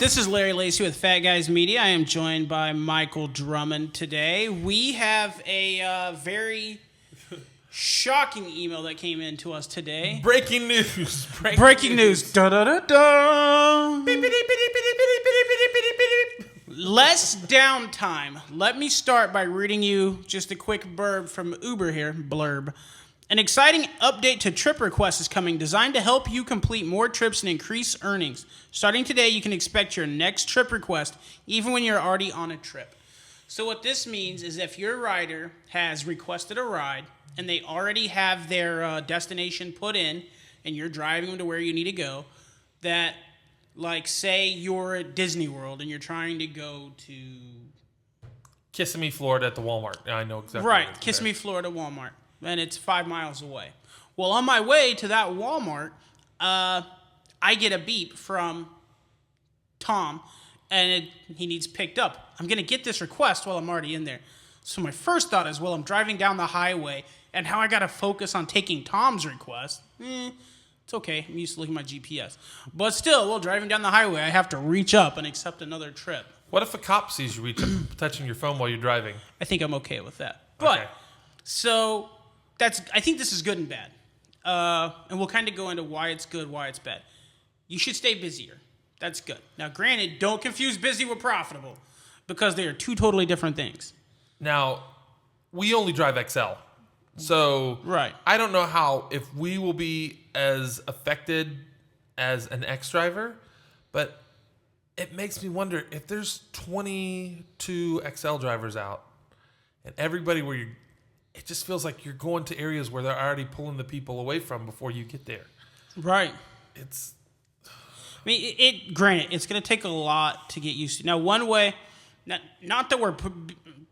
This is Larry Lacey with Fat Guys Media. I am joined by Michael Drummond today. We have a very shocking email that came in to us today. Breaking news. Breaking news. Da-da-da-da. Less downtime. Let me start by reading you just a quick blurb from Uber here. Blurb. An exciting update to trip requests is coming, designed to help you complete more trips and increase earnings. Starting today, you can expect your next trip request even when you're already on a trip. So what this means is if your rider has requested a ride and they already have their destination put in and you're driving them to where you need to go, that, like, say you're at Disney World and you're trying to go to... Kissimmee, Florida at the Walmart. I know exactly. Right, Kissimmee, Florida, Walmart. And it's 5 miles away. Well, on my way to that Walmart, I get a beep from Tom, and he needs picked up. I'm going to get this request while I'm already in there. So my first thought is, well, I'm driving down the highway, and how I got to focus on taking Tom's request, it's okay. I'm used to looking at my GPS. But still, while driving down the highway, I have to reach up and accept another trip. What if a cop sees you reach up, touching your phone while you're driving? I think I'm okay with that. But, Okay. so... I think this is good and bad. And we'll kind of go into why it's good, why it's bad. You should stay busier. That's good. Now, granted, don't confuse busy with profitable because they are two totally different things. Now, we only drive XL. So Right. I don't know if we will be as affected as an X driver, but it makes me wonder if there's 22 XL drivers out and everybody it just feels like you're going to areas where they're already pulling the people away from before you get there. Right. I mean, granted, it's going to take a lot to get used to. Now, one way, not that we're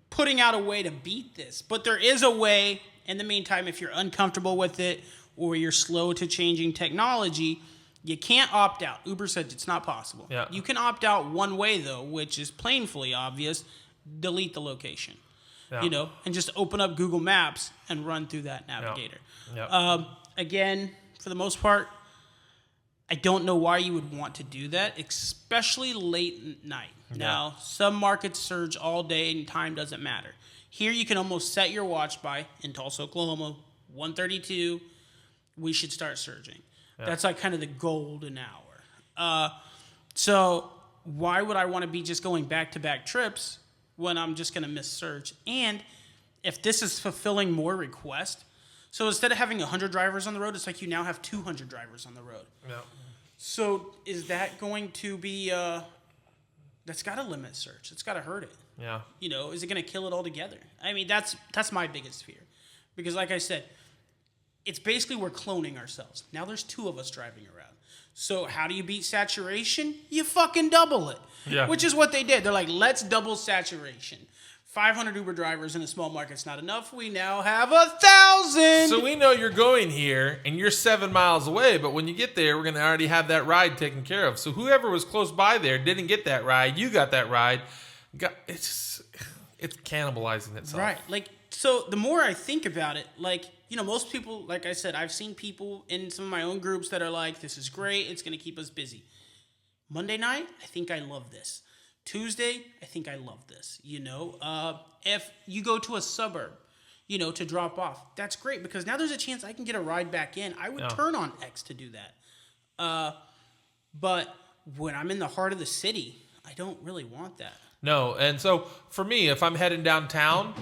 putting out a way to beat this, but there is a way, in the meantime, if you're uncomfortable with it or you're slow to changing technology, you can't opt out. Uber said it's not possible. Yeah. You can opt out one way, though, which is painfully obvious. Delete the location. Yeah. And just open up Google Maps and run through that navigator. Yeah. Again, for the most part, I don't know why you would want to do that, especially late at night. Yeah. Now, some markets surge all day and time doesn't matter. Here, you can almost set your watch by, in Tulsa, Oklahoma, 1:32, we should start surging. Yeah. That's like kind of the golden hour. So why would I want to be just going back-to-back trips when I'm just going to miss surge? And if this is fulfilling more requests, so instead of having 100 drivers on the road, it's like you now have 200 drivers on the road. Yeah. So is that going to be, that's got to limit surge. It's got to hurt it. Yeah. Is it going to kill it altogether? I mean, that's my biggest fear. Because like I said, it's basically we're cloning ourselves. Now there's 2 of us driving around. So how do you beat saturation? You fucking double it. Yeah. Which is what they did. They're like, let's double saturation. 500 Uber drivers in a small market's not enough. We now have 1,000. So we know you're going here and you're 7 miles away, but when you get there, we're going to already have that ride taken care of. So whoever was close by there didn't get that ride. You got that ride. It's cannibalizing itself. Right. So the more I think about it, most people, like I said, I've seen people in some of my own groups that are like, this is great. It's going to keep us busy. Monday night, I think I love this. Tuesday, I think I love this. If you go to a suburb, to drop off, that's great because now there's a chance I can get a ride back in. I would turn on X to do that. But when I'm in the heart of the city, I don't really want that. No, and so for me, if I'm heading downtown,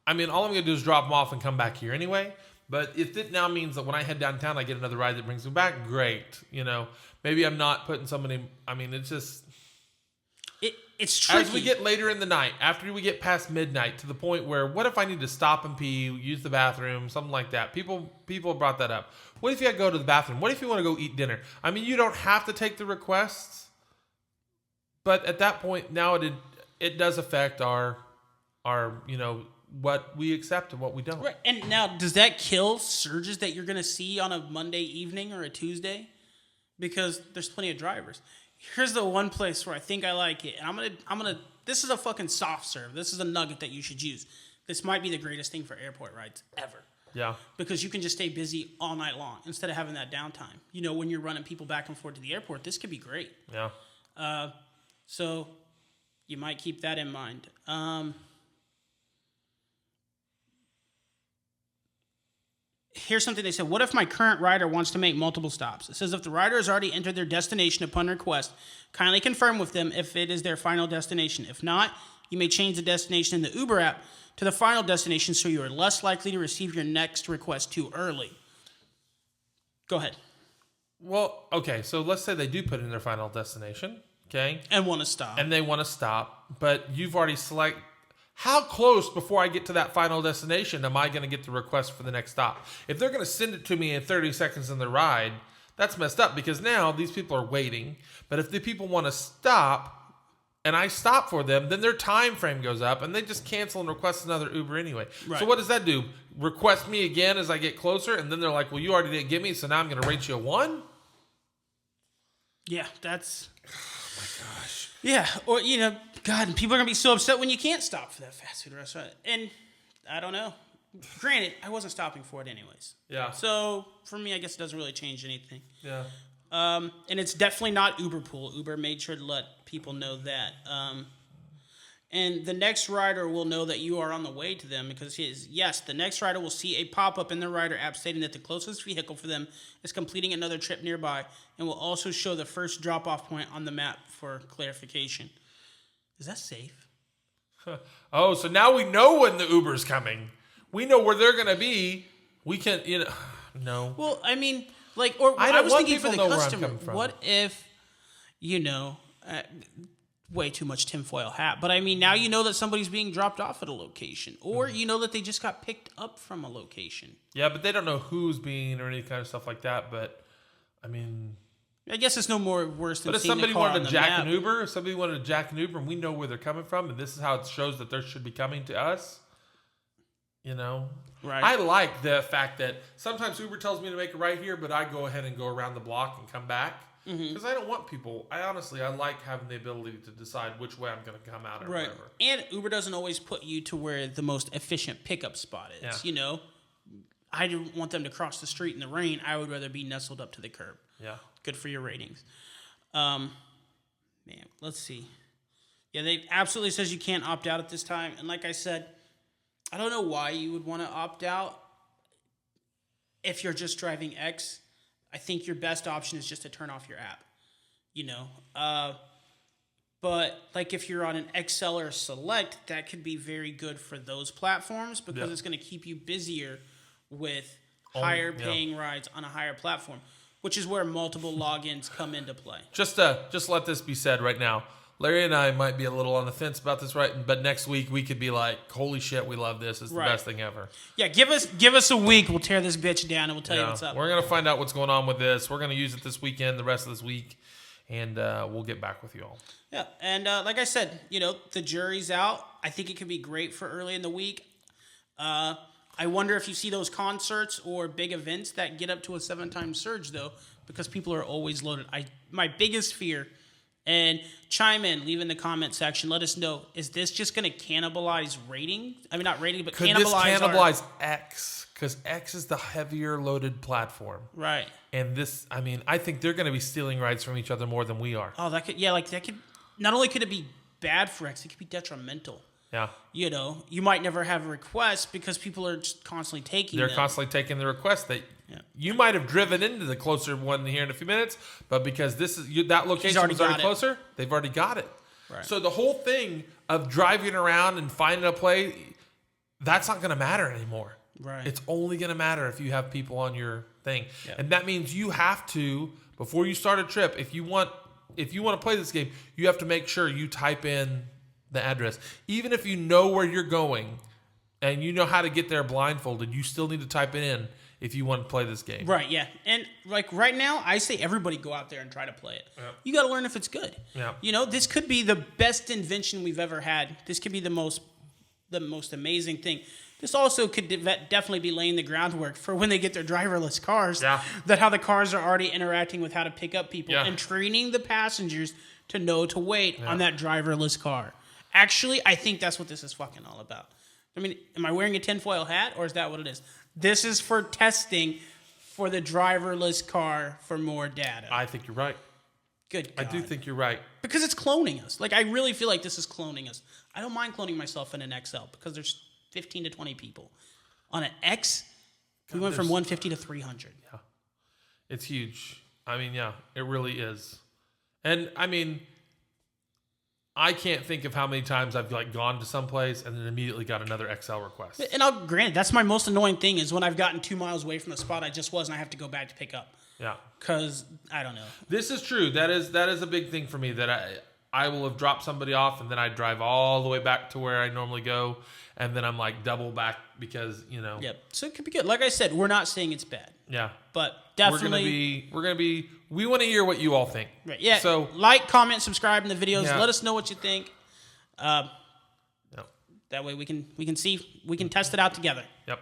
all I'm going to do is drop them off and come back here anyway. But if it now means that when I head downtown, I get another ride that brings me back, great. Maybe I'm not putting somebody, it's just... It's tricky. As we get later in the night, after we get past midnight, to the point where, what if I need to stop and pee, use the bathroom, something like that? People brought that up. What if you gotta go to the bathroom? What if you want to go eat dinner? You don't have to take the requests, but at that point, now it does affect our what we accept and what we don't. Right. And now, does that kill surges that you're going to see on a Monday evening or a Tuesday? Because there's plenty of drivers. Here's the one place where I think I like it. And I'm gonna this is a fucking soft serve. This is a nugget that you should use. This might be the greatest thing for airport rides ever. Yeah. Because you can just stay busy all night long instead of having that downtime. When you're running people back and forth to the airport, this could be great. Yeah. So you might keep that in mind. Here's something they said. What if my current rider wants to make multiple stops? It says if the rider has already entered their destination upon request, kindly confirm with them if it is their final destination. If not, you may change the destination in the Uber app to the final destination so you are less likely to receive your next request too early. Go ahead. Well, okay, so let's say they do put in their final destination, okay? And want to stop. And they want to stop, but you've already selected. How close before I get to that final destination am I going to get the request for the next stop? If they're going to send it to me in 30 seconds in the ride, that's messed up because now these people are waiting. But if the people want to stop and I stop for them, then their time frame goes up and they just cancel and request another Uber anyway. Right. So what does that do? Request me again as I get closer, and then they're like, well, you already didn't get me, so now I'm going to rate you a 1? Yeah, that's... Oh my gosh. Yeah, or, God, and people are going to be so upset when you can't stop for that fast food restaurant. And I don't know. Granted, I wasn't stopping for it anyways. Yeah. So, for me, I guess it doesn't really change anything. Yeah. And it's definitely not Uber Pool. Uber made sure to let people know that. And the next rider will know that you are on the way to them because the next rider will see a pop-up in the rider app stating that the closest vehicle for them is completing another trip nearby and will also show the first drop-off point on the map for clarification. Is that safe? Oh, so now we know when the Uber's coming. We know where they're going to be. We can, no. Well, I mean, or I I don't was want thinking for the people know where I'm customer, coming from. what if, way too much tinfoil hat, but I mean, now you know that somebody's being dropped off at a location, or you know that they just got picked up from a location. Yeah, but they don't know who's being or any kind of stuff like that. But I mean, I guess it's no more worse than. but if seeing somebody the car wanted on to the jack map. an Uber, and we know where they're coming from, and this is how it shows that they should be coming to us. Right. I like the fact that sometimes Uber tells me to make a right here, but I go ahead and go around the block and come back. Because I don't want people. I like having the ability to decide which way I'm going to come out or Right. whatever. And Uber doesn't always put you to where the most efficient pickup spot is. Yeah. I didn't want them to cross the street in the rain. I would rather be nestled up to the curb. Yeah. Good for your ratings. Man, let's see. Yeah, they absolutely says you can't opt out at this time. And like I said, I don't know why you would want to opt out if you're just driving X. I think your best option is just to turn off your app, But if you're on an XL or Select, that could be very good for those platforms because it's going to keep you busier with higher paying rides on a higher platform, which is where multiple logins come into play. Just let this be said right now. Larry and I might be a little on the fence about this, right? But next week we could be like, "Holy shit, we love this! It's the best thing ever." Yeah, give us a week. We'll tear this bitch down and we'll tell you what's up. We're gonna find out what's going on with this. We're gonna use it this weekend, the rest of this week, and we'll get back with you all. Yeah, and like I said, the jury's out. I think it could be great for early in the week. I wonder if you see those concerts or big events that get up to a 7-time surge though, because people are always loaded. My biggest fear. And chime in, leave in the comment section. Let us know, is this just going to cannibalize rating? I mean, not rating, but Could this cannibalize X? Because X is the heavier loaded platform. Right. And this, I think they're going to be stealing rides from each other more than we are. Oh, that could, not only could it be bad for X, it could be detrimental. Yeah. You might never have a request because people are just constantly taking They're them. constantly taking the request that you might have driven into the closer one here in a few minutes, but because that location was already closer, they've already got it. Right. So the whole thing of driving around and finding a play, that's not going to matter anymore. Right. It's only going to matter if you have people on your thing. Yeah. And that means you have to, before you start a trip, if you want to play this game, you have to make sure you type in the address. Even if you know where you're going and you know how to get there blindfolded, you still need to type it in if you want to play this game. Right, yeah. And right now, I say everybody go out there and try to play it. Yeah. You got to learn if it's good. Yeah. This could be the best invention we've ever had. This could be the most amazing thing. This also could definitely be laying the groundwork for when they get their driverless cars. Yeah. That how the cars are already interacting with how to pick up people Yeah. and training the passengers to know to wait on that driverless car. Actually, I think that's what this is fucking all about. I mean, am I wearing a tinfoil hat or is that what it is? This is for testing for the driverless car for more data. I think you're right. Good I God. do think you're right. Because it's cloning us. Like, I really feel like this is cloning us. I don't mind cloning myself in an XL because there's 15 to 20 people. On an X, we went from 150 to 300. Yeah. It's huge. I mean, yeah, it really is. And I mean, I can't think of how many times I've like gone to someplace and then immediately got another XL request. And I'll grant that's my most annoying thing is when I've gotten 2 miles away from the spot I just was and I have to go back to pick up. Yeah. Because, I don't know. This is true. That is a big thing for me that I will have dropped somebody off and then I drive all the way back to where I normally go and then I'm like double back because, you know. Yep. So it could be good. Like I said, we're not saying it's bad. Yeah. But definitely. We want to hear what you all think. Right. Yeah. So like, comment, subscribe in the videos. Yeah. Let us know what you think. No. That way we can test it out together. Yep.